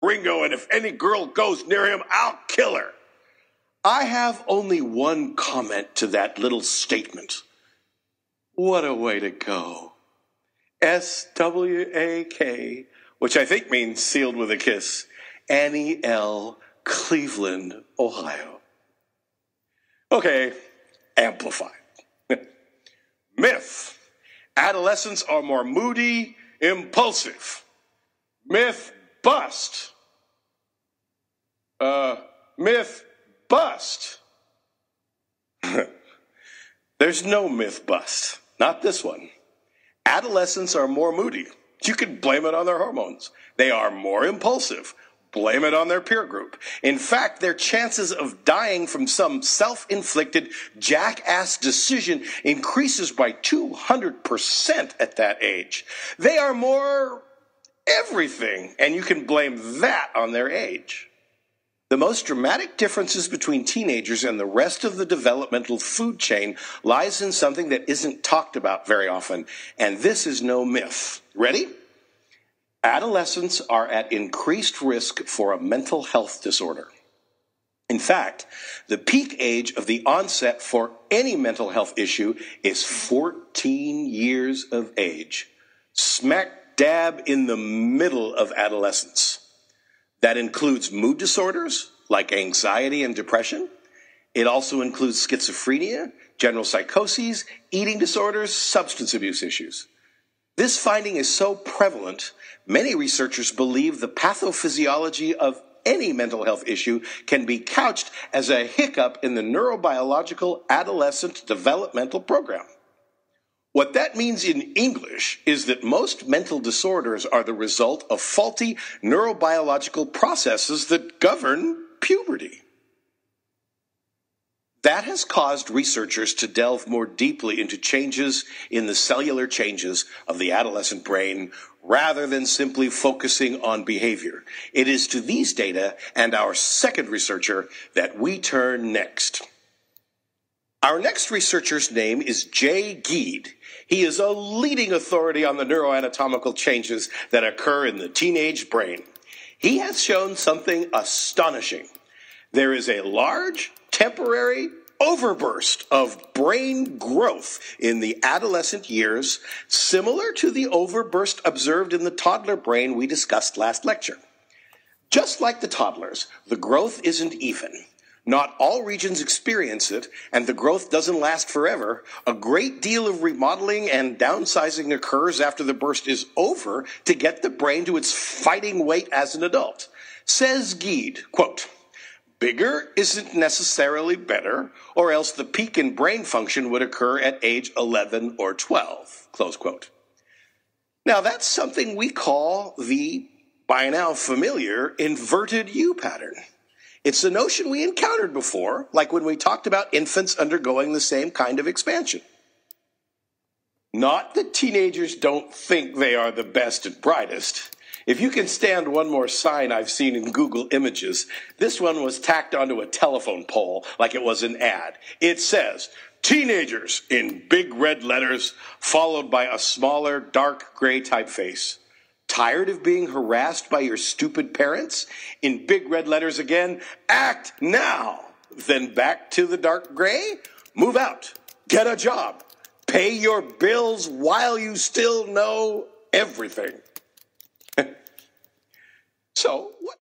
Ringo, and if any girl goes near him, I'll kill her. I have only one comment to that little statement. What a way to go. SWAK, which I think means sealed with a kiss. Annie L., Cleveland, Ohio. Okay, amplified. Myth. Adolescents are more moody, impulsive. Myth bust. Myth bust. There's no myth bust. Not this one. Adolescents are more moody. You can blame it on their hormones. They are more impulsive. Blame it on their peer group. In fact, their chances of dying from some self-inflicted jackass decision increases by 200% at that age. They are more everything, and you can blame that on their age. The most dramatic differences between teenagers and the rest of the developmental food chain lies in something that isn't talked about very often, and this is no myth. Ready? Adolescents are at increased risk for a mental health disorder. In fact, the peak age of the onset for any mental health issue is 14 years of age, smack dab in the middle of adolescence. That includes mood disorders like anxiety and depression. It also includes schizophrenia, general psychoses, eating disorders, substance abuse issues. This finding is so prevalent, many researchers believe the pathophysiology of any mental health issue can be couched as a hiccup in the neurobiological adolescent developmental program. What that means in English is that most mental disorders are the result of faulty neurobiological processes that govern puberty. That has caused researchers to delve more deeply into changes in the cellular changes of the adolescent brain rather than simply focusing on behavior. It is to these data and our second researcher that we turn next. Our next researcher's name is Jay Geed. He is a leading authority on the neuroanatomical changes that occur in the teenage brain. He has shown something astonishing. There is a large, temporary overburst of brain growth in the adolescent years, similar to the overburst observed in the toddler brain we discussed last lecture. Just like the toddlers, the growth isn't even. Not all regions experience it, and the growth doesn't last forever. A great deal of remodeling and downsizing occurs after the burst is over to get the brain to its fighting weight as an adult. Says Geed, quote, "Bigger isn't necessarily better, or else the peak in brain function would occur at age 11 or 12, close quote. Now that's something we call the, by now familiar, inverted U pattern. It's a notion we encountered before, like when we talked about infants undergoing the same kind of expansion. Not that teenagers don't think they are the best and brightest. If you can stand one more sign I've seen in Google Images, this one was tacked onto a telephone pole like it was an ad. It says, "Teenagers," in big red letters, followed by a smaller, dark gray typeface. Tired of being harassed by your stupid parents? In big red letters again, "Act now." Then back to the dark gray. Move out. Get a job. Pay your bills while you still know everything. So, what?